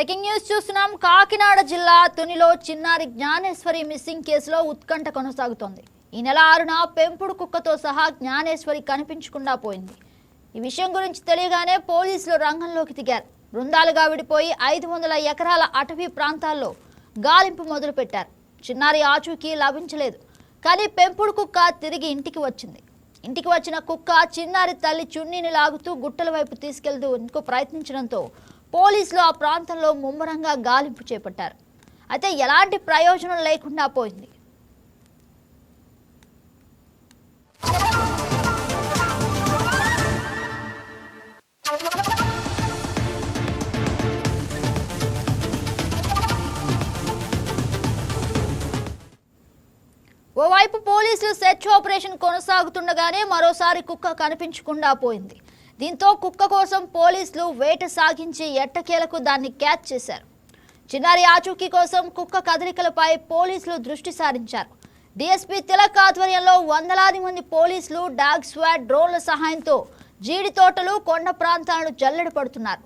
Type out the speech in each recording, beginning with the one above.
Breaking news చూస్తున్నాం. కాకినాడ జిల్లా తునిలో చిన్నారి జ్ఞానేశ్వరి మిస్సింగ్ కేసులో ఉత్కంఠ కొనసాగుతోంది. ఈ నెల 6న పెంపుడు కుక్కతో సహా జ్ఞానేశ్వరి కనిపించకుండా పోయింది. ఈ విషయం గురించి తెలియగానే పోలీసులు రంగంలోకి దిగారు. బృందాలుగా విడిపోయి 500 ఎకరాల అటవీ ప్రాంతాల్లో గాలింపు మొదలుపెట్టారు. చిన్నారి ఆచూకీ లభించలేదు. కానీ పెంపుడు కుక్క తిరిగి ఇంటికి వచ్చింది. ఇంటికి వచ్చిన కుక్క చిన్నారి తల్లి చున్నీని లాగుతూ గుట్టల వైపు తీసుకెళ్తూ ప్రయత్నించడంతో పోలీసులు ఆ ప్రాంతంలో ముమ్మరంగా గాలింపు చేపట్టారు. అయితే ఎలాంటి ప్రయోజనం లేకుండా పోయింది. ఓవైపు పోలీసులు సెర్చ్ ఆపరేషన్ కొనసాగుతుండగానే మరోసారి కుక్క కనిపించకుండా పోయింది. దీంతో కుక్క కోసం పోలీసులు వేట సాగించి ఎట్టకేలకు దాన్ని క్యాచ్ చేశారు. చిన్నారి ఆచూకీ కోసం కుక్క కదలికలపై పోలీసులు దృష్టి సారించారు. డీఎస్పీ తిలక్ ఆధ్వర్యంలో వందలాది మంది పోలీసులు డాగ్ స్క్వాడ్ డ్రోన్ల సహాయంతో జీడి తోటలు కొండ ప్రాంతాలను జల్లెడ పడుతున్నారు.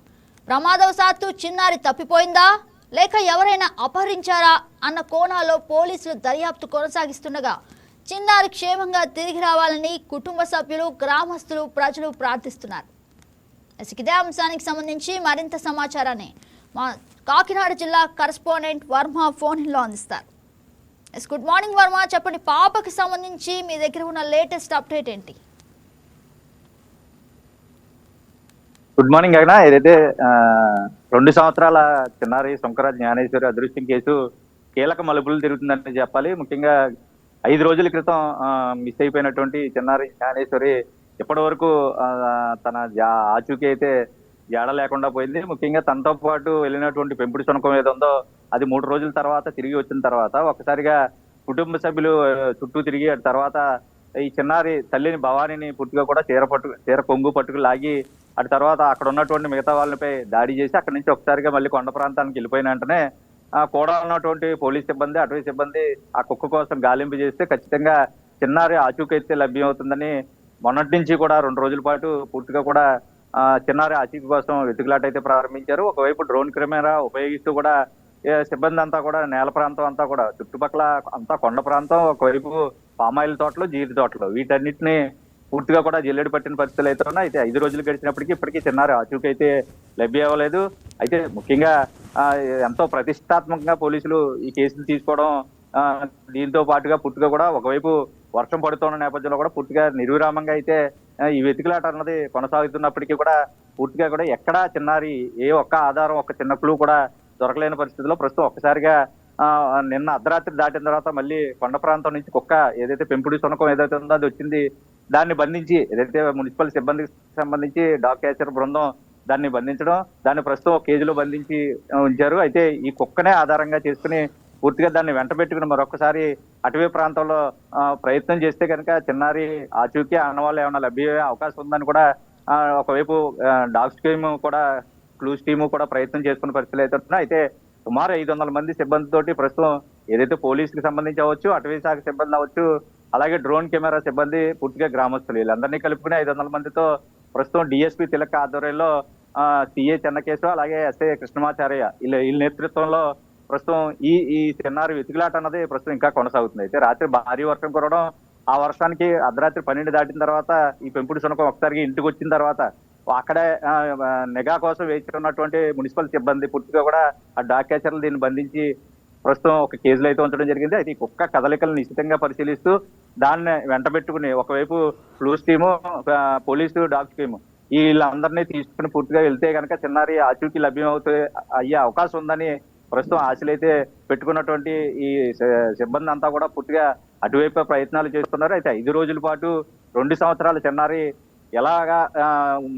ప్రమాదవశాత్తు చిన్నారి తప్పిపోయిందా లేక ఎవరైనా అపహరించారా అన్న కోణాల్లో పోలీసులు దర్యాప్తు కొనసాగిస్తుండగా చిన్నారి క్షేమంగా తిరిగి రావాలని కుటుంబ సభ్యులు, గ్రామస్తులు, ప్రజలు ప్రార్థిస్తున్నారు. ఇదే అంశానికి సంబంధించి మరింత సమాచారాన్ని మా కాకినాడ జిల్లా కరెస్పాండెంట్ వర్మ ఫోన్లో అందిస్తారు. గుడ్ మార్నింగ్ వర్మ, చెప్పండి, పాపకి సంబంధించి మీ దగ్గర ఉన్న లేటెస్ట్ అప్డేట్ ఏంటి? గుడ్ మార్నింగ్ గగన. ఏదైతే 2 సంవత్సరాల చిన్నారి శంకర జ్ఞానేశ్వరి అదృశ్యం కేసు కీలక మలుపులు తిరుగుతుందని చెప్పాలి. ముఖ్యంగా 5 రోజుల క్రితం మిస్ అయిపోయినటువంటి చిన్నారి జ్ఞానేశ్వరి ఇప్పటి వరకు తన ఆచూకీ అయితే జాడ లేకుండా పోయింది. ముఖ్యంగా తనతో పాటు వెళ్ళినటువంటి పెంపుడు శునకం ఏదో ఉందో అది 3 రోజుల తర్వాత తిరిగి వచ్చిన తర్వాత ఒక్కసారిగా కుటుంబ సభ్యులు చుట్టూ తిరిగి తర్వాత ఈ చిన్నారి తల్లిని భవానీని పూర్తిగా కూడా చీర కొంగు పట్టుకు లాగి అటు తర్వాత అక్కడ ఉన్నటువంటి మిగతా వాళ్ళపై దాడి చేసి అక్కడి నుంచి ఒకసారిగా మళ్ళీ కొండ ప్రాంతానికి వెళ్ళిపోయిన వెంటనే కూడా ఉన్నటువంటి పోలీస్ సిబ్బంది, అటవీ సిబ్బంది ఆ కుక్క కోసం గాలింపు చేస్తే ఖచ్చితంగా చిన్నారి ఆచూకీ అయితే లభ్యమవుతుందని మొన్నటి నుంచి కూడా 2 రోజుల పాటు పూర్తిగా కూడా చిన్నారి ఆచూకీ కోసం వెతుకులాట అయితే ప్రారంభించారు. ఒకవైపు డ్రోన్ కెమెరా ఉపయోగిస్తూ కూడా సిబ్బంది అంతా కూడా నేల ప్రాంతం అంతా కూడా చుట్టుపక్కల అంతా కొండ ప్రాంతం, ఒకవైపు పామాయిల్ తోటలు, జీడి తోటలు వీటన్నిటిని పూర్తిగా కూడా జల్లెడు పట్టిన పరిస్థితులు అయితే ఉన్నాయి. అయితే 5 రోజులు గడిచినప్పటికీ ఇప్పటికీ చిన్నారి ఆచూకీ అయితే లభ్యం అవ్వలేదు. అయితే ముఖ్యంగా ఎంతో ప్రతిష్టాత్మకంగా పోలీసులు ఈ కేసులు తీసుకోవడం, దీంతో పాటుగా పూర్తిగా కూడా ఒకవైపు వర్షం పడుతున్న నేపథ్యంలో కూడా పూర్తిగా నిర్విరామంగా అయితే ఈ వెతుకులాట అన్నది కొనసాగుతున్నప్పటికీ కూడా పూర్తిగా కూడా ఎక్కడా చిన్నారి ఏ ఒక్క ఆధారం, ఒక్క చిన్న క్లూ కూడా దొరకలేని పరిస్థితిలో ప్రస్తుతం ఒక్కసారిగా నిన్న అర్ధరాత్రి దాటిన తర్వాత మళ్ళీ కొండ ప్రాంతం నుంచి కుక్క ఏదైతే పెంపుడు శునకం ఏదైతే ఉందో అది వచ్చింది. దాన్ని బంధించి ఏదైతే మున్సిపల్ సిబ్బందికి సంబంధించి డాగ్ క్యాచర్ బృందం దాన్ని బంధించడం, దాన్ని ప్రస్తుతం ఒక కేజీలో బంధించి ఉంచారు. అయితే ఈ కుక్కనే ఆధారంగా చేసుకుని పూర్తిగా దాన్ని వెంట పెట్టుకుని మరొకసారి అటవీ ప్రాంతంలో ప్రయత్నం చేస్తే కనుక చిన్నారి ఆచూకీ ఆనవాళ్ళు ఏమైనా లభ్యమయ్యే అవకాశం ఉందని కూడా ఒకవైపు డాగ్స్ టీమ్ కూడా, క్లూస్ టీము కూడా ప్రయత్నం చేసుకునే పరిస్థితులు అయితే ఉంటున్నాయి. అయితే సుమారు 500 మంది సిబ్బందితోటి ప్రస్తుతం ఏదైతే పోలీసుకి సంబంధించి అవ్వచ్చు, అటవీ శాఖ సిబ్బంది అవ్వచ్చు, అలాగే డ్రోన్ కెమెరా సిబ్బంది, పూర్తిగా గ్రామస్తులు వీళ్ళందరినీ కలుపుకుని 500 మందితో ప్రస్తుతం డిఎస్పీ తిలక్ ఆధ్వర్యంలో సిఏ చెన్నకేశవ అలాగే ఎస్ఐ కృష్ణమాచార్య వీళ్ళ నేతృత్వంలో ప్రస్తుతం ఈ చిన్నారి వెతుకులాట అన్నది ప్రస్తుతం ఇంకా కొనసాగుతుంది. అయితే రాత్రి భారీ వర్షం కురవడం, ఆ వర్షానికి అర్ధరాత్రి 12 దాటిన తర్వాత ఈ పెంపుడు శునకం ఒకసారి ఇంటికి వచ్చిన తర్వాత అక్కడే నిఘా కోసం వేచి ఉన్నటువంటి మున్సిపల్ సిబ్బంది పూర్తిగా కూడా ఆ డాగ్ క్యాచర్లు దీన్ని బంధించి ప్రస్తుతం ఒక కేసులో అయితే ఉంచడం జరిగింది. అయితే ఈ కుక్క కదలికలను నిశ్చితంగా పరిశీలిస్తూ దాన్ని వెంట పెట్టుకుని ఒకవైపు clues team, police, dog team వీళ్ళందరినీ తీసుకుని పూర్తిగా వెళ్తే కనుక చిన్నారి ఆచూకీ లభ్యం అయ్యే అవకాశం ఉందని ప్రస్తుతం ఆశలు అయితే పెట్టుకున్నటువంటి ఈ సిబ్బంది అంతా కూడా పూర్తిగా అటువైపు ప్రయత్నాలు చేస్తున్నారు. అయితే 5 రోజుల పాటు 2 సంవత్సరాల చిన్నారి ఎలాగా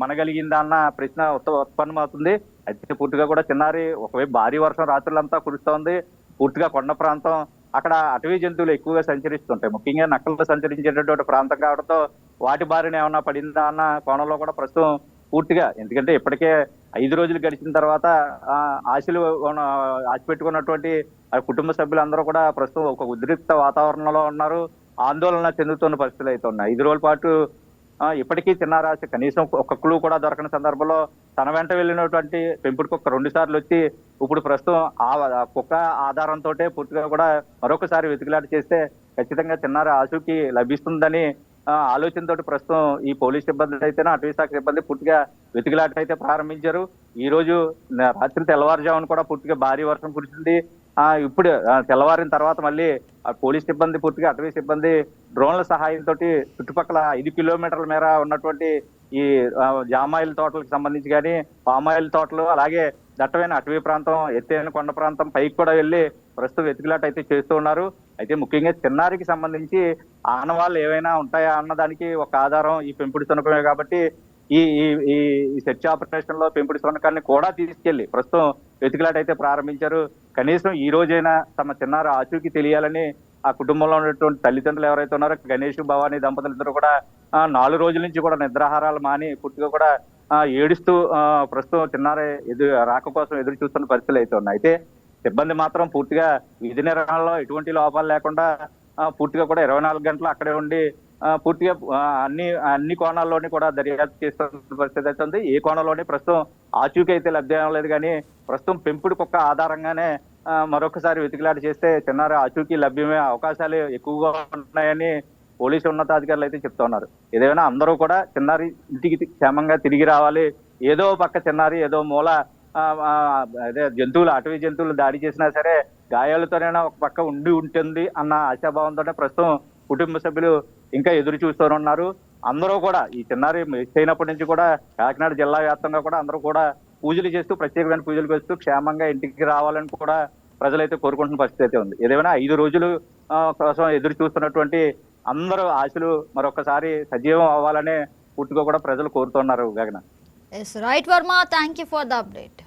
మనగలిగిందా అన్న ప్రశ్న ఉత్పన్నమవుతుంది. అయితే పూర్తిగా కూడా చిన్నారి ఒకవైపు భారీ వర్షం రాత్రులంతా కురుస్తోంది. పూర్తిగా కొండ ప్రాంతం, అక్కడ అటవీ జంతువులు ఎక్కువగా సంచరిస్తుంటాయి. ముఖ్యంగా నక్కలు సంచరించేటటువంటి ప్రాంతం కావడంతో వాటి బారిన ఏమన్నా పడిందా అన్న కోణంలో కూడా ప్రస్తుతం పూర్తిగా, ఎందుకంటే ఇప్పటికే 5 రోజులు గడిచిన తర్వాత ఆశ పెట్టుకున్నటువంటి కుటుంబ సభ్యులందరూ కూడా ప్రస్తుతం ఒక ఉద్రిక్త వాతావరణంలో ఉన్నారు, ఆందోళన చెందుతున్న పరిస్థితులు అయితే ఉన్నాయి. 5 రోజుల పాటు ఇప్పటికీ చిన్నారాశి కనీసం ఒక క్లూ కూడా దొరకని సందర్భంలో తన వెంట వెళ్ళినటువంటి పెంపుడు కుక్క 2 సార్లు వచ్చి ఇప్పుడు ప్రస్తుతం ఆ కుక్క ఆధారంతో పూర్తిగా కూడా మరొకసారి వెతుకులాట చేస్తే ఖచ్చితంగా చిన్నారి ఆచూకీ లభిస్తుందని ఆలోచనతోటి ప్రస్తుతం ఈ పోలీస్ సిబ్బంది అయితేనే అటవీ శాఖ సిబ్బంది పూర్తిగా వెతుకులాట అయితే ప్రారంభించారు. ఈ రోజు రాత్రి తెల్లవారుజామున కూడా పూర్తిగా భారీ వర్షం కురిసింది. ఇప్పుడు తెల్లవారిన తర్వాత మళ్ళీ పోలీస్ సిబ్బంది పూర్తిగా అటవీ సిబ్బంది డ్రోన్ల సహాయంతో చుట్టుపక్కల 5 కిలోమీటర్ల మేర ఉన్నటువంటి ఈ జామాయిల్ తోటలకు సంబంధించి కానీ పామాయిల్ తోటలు అలాగే దట్టమైన అటవీ ప్రాంతం ఎత్తైన కొండ ప్రాంతం పైకి కూడా వెళ్ళి ప్రస్తుతం వెతుకులాట అయితే చేస్తూ ఉన్నారు. అయితే ముఖ్యంగా చిన్నారికి సంబంధించి ఆనవాళ్ళు ఏవైనా ఉంటాయా అన్నదానికి ఒక ఆధారం ఈ పెంపుడు శునకమే కాబట్టి ఈ ఈ ఈ సెర్చ్ ఆపరేషన్ లో పెంపుడు శునకాన్ని కూడా తీసుకెళ్లి ప్రస్తుతం వెతుకులాట అయితే ప్రారంభించారు. కనీసం ఈ రోజైనా తమ చిన్నారి ఆచూకీ తెలియాలని ఆ కుటుంబంలో ఉన్నటువంటి తల్లిదండ్రులు ఎవరైతే ఉన్నారో గణేష్ భవానీ దంపతులిద్దరూ కూడా 4 రోజుల నుంచి కూడా నిద్రాహారాలు మాని పూర్తిగా కూడా ఏడుస్తూ ప్రస్తుతం చిన్నారి రాక కోసం ఎదురు చూస్తున్న పరిస్థితులు అయితే ఉన్నాయి. అయితే సిబ్బంది మాత్రం పూర్తిగా విధి నిర్వహణలో ఎటువంటి లోపాలు లేకుండా పూర్తిగా కూడా 24 గంటలు అక్కడే ఉండి పూర్తిగా అన్ని కోణాల్లోని కూడా దర్యాప్తు చేస్తున్న పరిస్థితి అయితే ఉంది. ఏ కోణంలోని ప్రస్తుతం ఆచూకీ అయితే లభ్యం లేదు కానీ ప్రస్తుతం పెంపుడు కుక్క ఆధారంగానే మరొకసారి వెతుకులాట చేస్తే చిన్నారి ఆచూకీ లభ్యమే అవకాశాలు ఎక్కువగా ఉన్నాయని పోలీసు ఉన్నతాధికారులు అయితే చెప్తా ఉన్నారు. ఏదైనా అందరూ కూడా చిన్నారి ఇంటికి క్షేమంగా తిరిగి రావాలి. ఏదో పక్క చిన్నారి ఏదో మూల అదే అటవీ జంతువులు దాడి చేసినా సరే గాయాలతోనైనా ఒక పక్క ఉండి ఉంటుంది అన్న ఆశాభావంతోనే ప్రస్తుతం కుటుంబ సభ్యులు ఇంకా ఎదురు చూస్తూన్నారు. అందరూ కూడా ఈ చిన్నారి మిస్ అయినప్పటి నుంచి కూడా కాకినాడ జిల్లా వ్యాప్తంగా కూడా అందరూ కూడా పూజలు చేస్తూ ప్రత్యేకమైన పూజలు చేస్తూ క్షేమంగా ఇంటికి రావాలని కూడా ప్రజలైతే కోరుకుంటున్న పరిస్థితి అయితే ఉంది. ఏదేమైనా 5 రోజులు కోసం ఎదురు చూస్తున్నటువంటి అందరూ ఆశలు మరొకసారి సజీవం అవ్వాలనే పూర్తిగా కూడా ప్రజలు కోరుతున్నారు. గగన. Yes, right, Verma. Thank you for the update.